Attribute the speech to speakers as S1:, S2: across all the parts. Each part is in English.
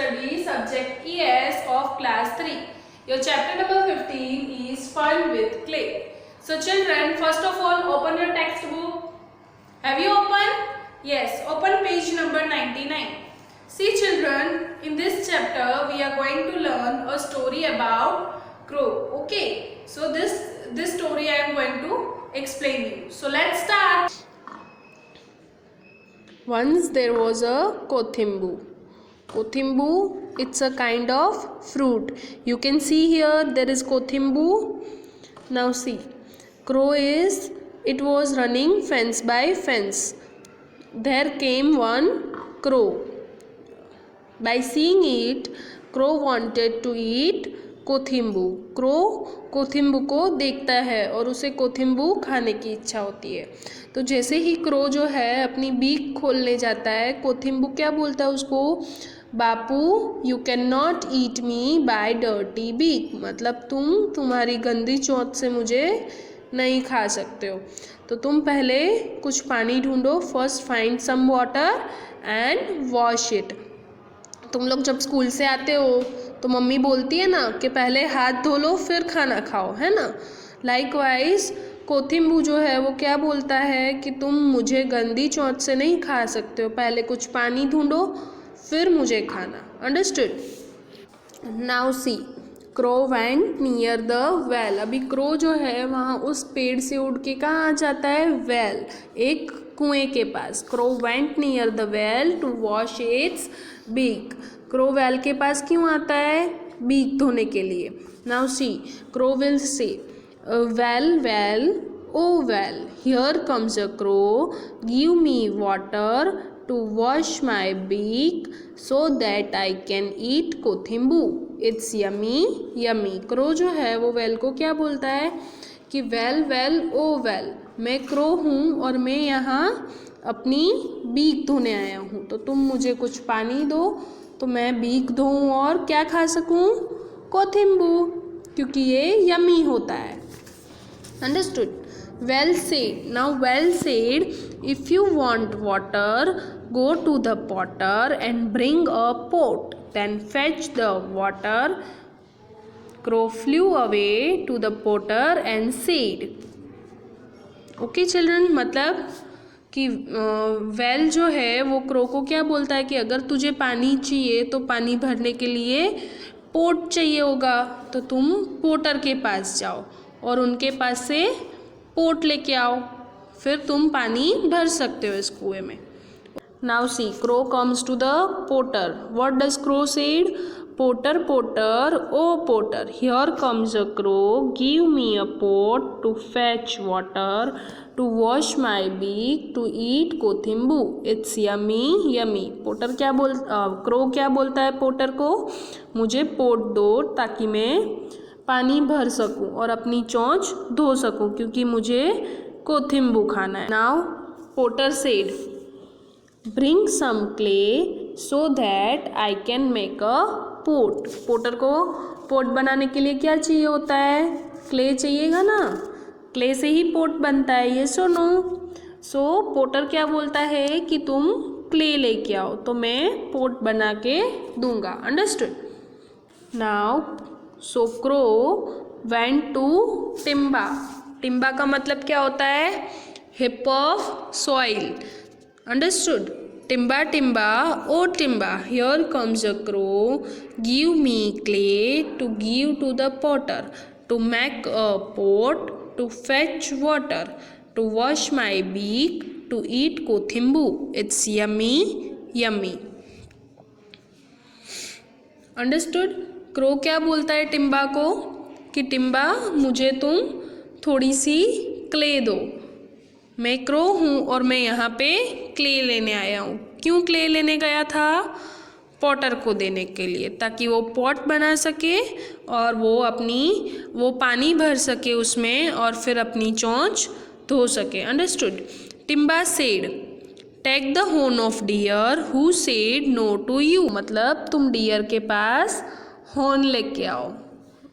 S1: study subject ES of class 3. Your chapter number 15 is fun with clay. So children, first of all open your textbook. Have you opened? Yes, open page number 99. See children, in this chapter we are going to learn a story about crow. Okay, so this story I am going to explain you. So let's start. Once there was a kothimbu. Kothimbu, it's a kind of fruit. You can see here there is kothimbu. Now see, it was running fence by fence. There came one crow. By seeing it, crow wanted to eat kothimbu. Crow कोथिम्बू को देखता है और उसे कोथिम्बू खाने की इच्छा होती है. तो जैसे ही क्रो जो है अपनी बीक खोलने जाता है, कोथिम्बू क्या बोलता है उसको? Bapu, you can not eat me by dirty beak. मतलब तुम्हारी गंदी चोंच से मुझे नहीं खा सकते हो. तो तुम पहले कुछ पानी ढूंढो. First find some water and wash it. तुम लोग जब स्कूल से आते हो तो मम्मी बोलती है ना कि पहले हाथ धो लो फिर खाना खाओ, है ना. लाइकवाइज कोथिम्बू जो है वो क्या बोलता है कि तुम मुझे गंदी चोंच से नहीं खा सकते हो, पहले कुछ पानी ढूंढो फिर मुझे खाना. Understood. Now see, crow went near the well. अभी क्रो जो है वहाँ उस पेड़ से उड़ के कहाँ आ जाता है? वेल, एक कुएं के पास. Crow went near the well to wash its beak. Crow well के पास क्यों आता है? बीक धोने के लिए. Now see, crow will say well well oh well, here comes a crow, give me water to wash my beak so that I can eat kothimbu. It's yummy yummy. Crow जो है वो वेल को क्या बोलता है कि वेल वेल ओ वेल, मैं crow हूँ और मैं यहाँ अपनी बीक धोने आया हूँ, तो तुम मुझे कुछ पानी दो तो मैं बीक धोऊँ और क्या खा सकूँ? कोथिम्बू, क्योंकि ये यमी होता है. Understood. Well said. Now well said, if you want water go to the potter and bring a pot, then fetch the water. Crow flew away to the potter and said. Okay children, मतलब कि well जो है वो crow को क्या बोलता है कि अगर तुझे पानी चाहिए तो पानी भरने के लिए पोट चाहिए होगा, तो तुम पोटर के पास जाओ और उनके पास से पोट लेके आओ, फिर तुम पानी भर सकते हो इस कुएं में. Now see, crow comes to the potter. What does crow said? Potter, potter, oh potter, here comes a crow. Give me a pot to fetch water, to wash my beak, to eat kothimbu. It's yummy, yummy. Potter क्या crow क्या बोलता है Potter को? मुझे pot दो ताकि मैं पानी भर सकूं और अपनी चोंच धो सकूं, क्योंकि मुझे कोथिम्बू खाना है. Now potter said, bring some clay so that I can make a pot. Potter को पोट बनाने के लिए क्या चाहिए होता है? क्ले चाहिएगा ना. क्ले से ही पोट बनता है, ये सो नो. सो पोटर क्या बोलता है कि तुम क्ले लेके आओ तो मैं पोट बना के दूंगा. Understood. Now so crow went to timba. Timba का मतलब क्या होता है? Heap of soil. Understood? Timba, timba, oh timba, here comes a crow. Give me clay to give to the potter, to make a pot, to fetch water, to wash my beak, to eat kothimbu. It's yummy, yummy. Understood? Crow क्या बोलता है टिम्बा को कि टिम्बा मुझे तुम थोड़ी सी clay दो. मैं क्रो हूँ और मैं यहाँ पे क्ले लेने आया हूँ. क्यों क्ले लेने गया था? पॉटर को देने के लिए, ताकि वो पॉट बना सके और वो पानी भर सके उसमें और फिर अपनी चोंच धो सके. Understood. Timba said, take the horn of deer who said no to you. मतलब तुम डियर के पास हॉर्न लेके आओ,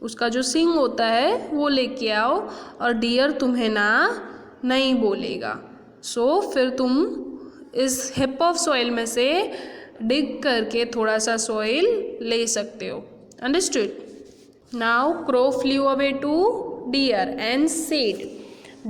S1: उसका जो सिंग होता है वो लेके आओ और डियर तुम्हें ना नहीं बोलेगा. सो फिर तुम इस हिप ऑफ सॉइल में से डिग करके थोड़ा सा सॉइल ले सकते हो. Understood. Now crow flew away to deer and said,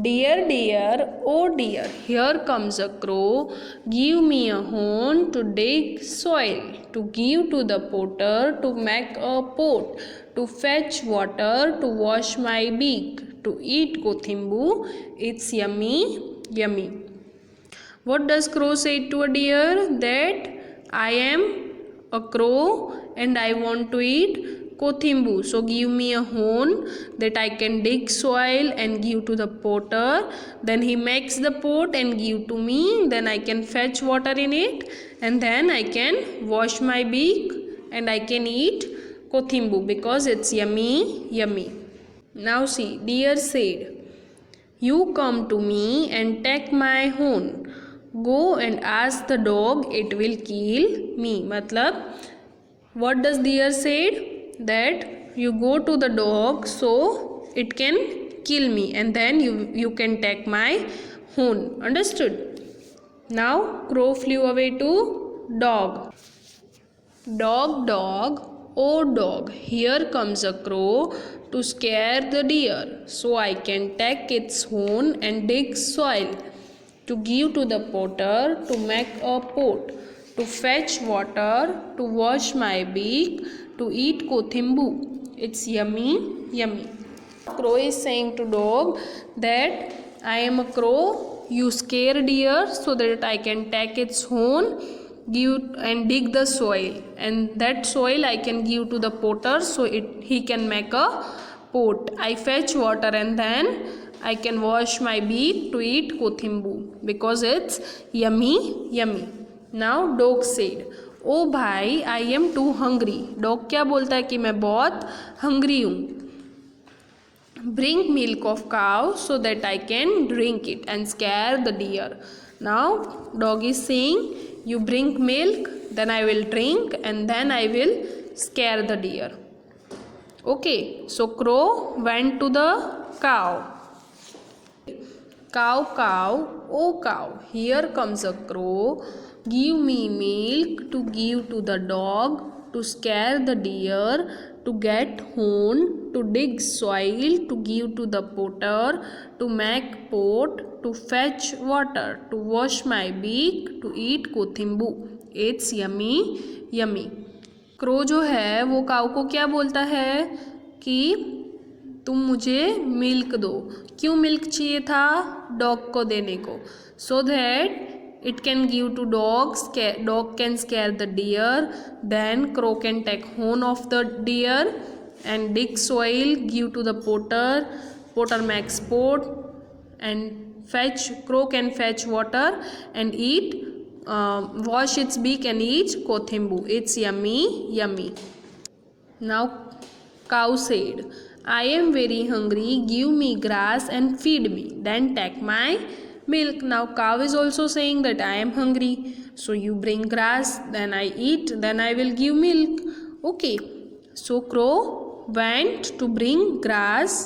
S1: Dear, dear, oh dear, here comes a crow. Give me a horn to dig soil, to give to the potter, to make a pot, to fetch water, to wash my beak, to eat kothimbu. It's yummy, yummy. What does crow say to a deer? That I am a crow and I want to eat kothimbu. So give me a horn that I can dig soil and give to the potter. Then he makes the pot and give to me. Then I can fetch water in it and then I can wash my beak and I can eat kothimbu because it's yummy, yummy. Now see, deer said, you come to me and take my horn. Go and ask the dog, it will kill me. मतलब what does deer said? That you go to the dog so it can kill me and then you can take my horn. Understood. Now crow flew away to dog. Dog, dog, oh dog, here comes a crow to scare the deer, so I can take its horn and dig soil, to give to the potter, to make a pot, to fetch water, to wash my beak, to eat kothimbu. It's yummy, yummy. Crow is saying to dog that I am a crow, you scare deer so that I can take its horn, give and dig the soil, and that soil I can give to the potter so he can make a pot. I fetch water and then I can wash my beak to eat kothimbu because it's yummy, yummy. Now dog said, ओ भाई I am too hungry. Dog क्या बोलता है कि मैं बहुत hungry हूँ. Bring milk of cow so that I can drink it and scare the deer. Now dog is saying you bring milk then I will drink and then I will scare the deer. Okay, so crow went to the cow. Cow, cow, oh cow, here comes a crow. Give me milk to give to the dog, to scare the deer, to get horn, to dig soil, to give to the potter, to make pot, to fetch water, to wash my beak, to eat kothimbu. It's yummy, yummy. Crow जो है वो काऊ को क्या बोलता है कि तुम मुझे मिल्क दो. क्यों मिल्क चाहिए था? डॉग को देने को. So that it can give to dogs, dog can scare the deer, then crow can take horn of the deer and dig soil, give to the potter, potter makes pot and fetch, crow can fetch water and eat, wash its beak and eat kothimbu. It's yummy, yummy. Now cow said, I am very hungry, give me grass and feed me, then take my milk. Now cow is also saying that I am hungry, so you bring grass, then I eat, then I will give milk. Okay, so crow went to bring grass.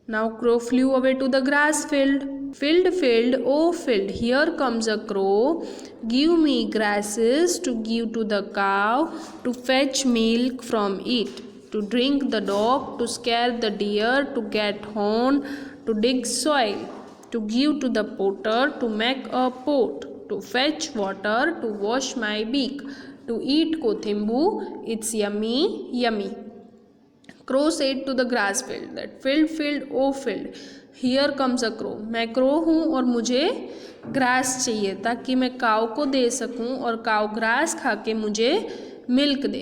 S1: Now crow flew away to the grass field. Field, field, oh field, here comes a crow. Give me grasses to give to the cow, to fetch milk from it, to drink the dog, to scare the deer, to get horn, to dig soil, to give to the potter, to make a pot, to fetch water, to wash my beak, to eat kothimbu. It's yummy, yummy. Crow said to the grass field that field, field, oh field, here comes a crow. मैं crow हूँ और मुझे grass चाहिए ताकि मैं काव को दे सकूँ और काव ग्रास खा के मुझे मिल्क दे.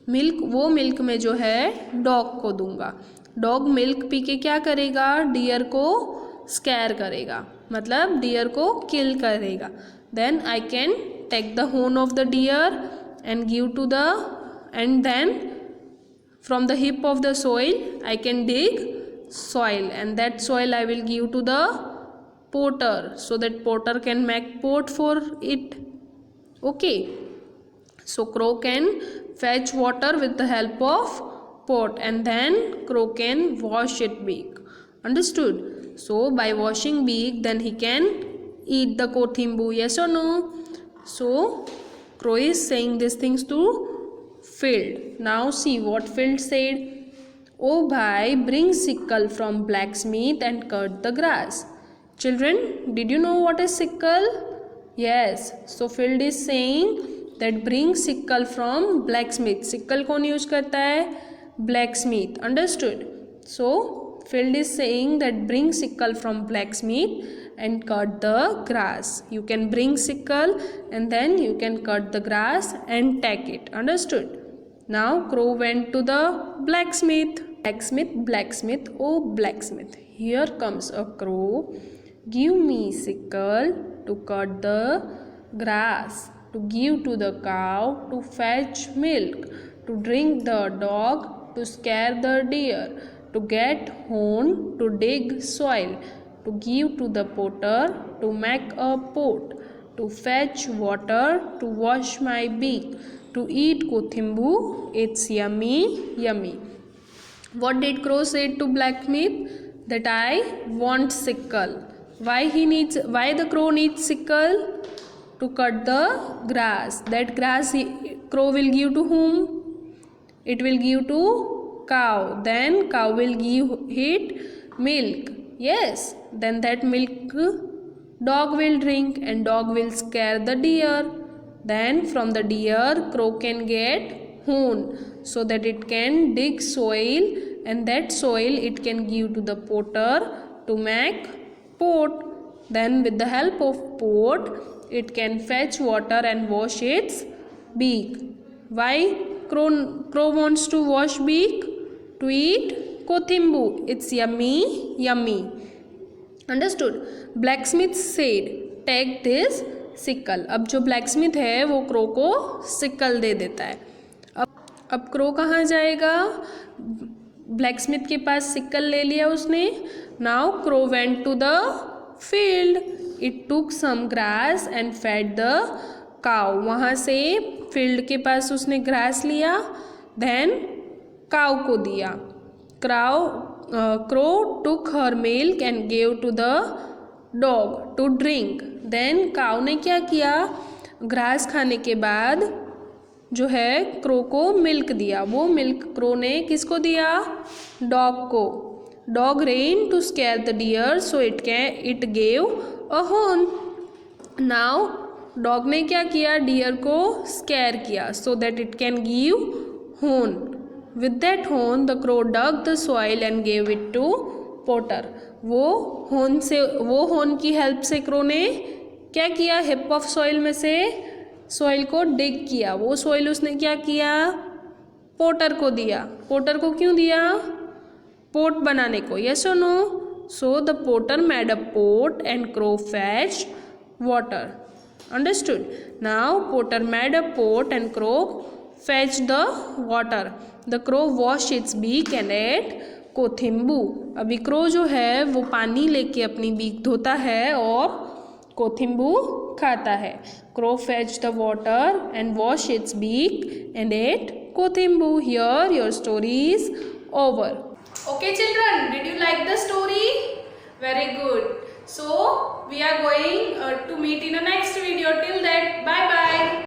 S1: मिल्क, वो मिल्क में जो है डॉग को दूंगा. डॉग मिल्क पी के क्या करेगा? डियर को स्कैर करेगा, मतलब डियर को किल करेगा. Then I can take the horn of the deer and give to the, and then from the hip of the soil I can dig soil, and that soil I will give to the potter so that potter can make pot for it. Okay, so crow can fetch water with the help of pot and then crow can wash it beak. Understood? So by washing beak then he can eat the kothimbu. Yes or no? So Crow is saying these things to Field. Now see what Field said. Oh bhai, bring sickle from blacksmith and cut the grass. Children, did you know what is sickle? Yes. So Field is saying that bring sickle from blacksmith. Sickle कौन use करता है? Blacksmith. Understood? So Field is saying that bring sickle from blacksmith and cut the grass. You can bring sickle and then you can cut the grass and take it. Understood? Now Crow went to the blacksmith. Blacksmith, oh blacksmith, here comes a crow. Give me sickle to cut the grass, to give to the cow, to fetch milk, to drink the dog, to scare the deer, to get horn, to dig soil, to give to the potter, to make a pot, to fetch water, to wash my beak, to eat kothimbu, it's yummy, yummy. What did Crow say to blacksmith? That I want sickle. Why the crow needs sickle? To cut the grass. That grass crow will give to whom? It will give to cow. Then cow will give it milk. Yes. Then that milk dog will drink and dog will scare the deer. Then from the deer crow can get horn so that it can dig soil, and that soil it can give to the potter to make pot. Then with the help of pot it can fetch water and wash its beak. Why crow wants to wash beak? To eat kothimbu. It's yummy, yummy. Understood? Blacksmith said, take this sickle. अब जो blacksmith है वो crow को sickle दे देता है. अब crow कहाँ जाएगा? Blacksmith के पास sickle ले लिया उसने. Now crow went to the field. It took some grass and fed the cow. वहाँ से field के पास उसने grass लिया. Then cow को दिया. Crow took her milk and gave to the dog to drink. Then cow ने क्या किया? Grass खाने के बाद जो है क्रो को मिल्क दिया. वो मिल्क क्रो ने किसको दिया? डॉग को. Dog ran to scare the deer so it gave a horn. Now dog ने क्या किया? डियर को स्केयर किया so that it can give horn. With that horn the crow dug the soil and gave it to potter. वो horn की help से क्रो ने क्या किया? हिप ऑफ सॉइल में से सॉइल को डिग किया. वो सॉइल उसने क्या किया? पोटर को दिया. पोटर को क्यों दिया? पोट बनाने को. Yes or no? So the potter made a pot and crow fetch water. Understood? Now potter made a pot and crow fetch the water. The crow wash its beak and ate kothimbu. अभी crow जो है वो पानी लेके अपनी beak धोता है और कोथिम्बू खाता है. Crow fetched the water and washed its beak and ate kothimbu. Here your story is over. Okay children, did you like the story? Very good. So we are going to meet in the next video. Till that, bye bye.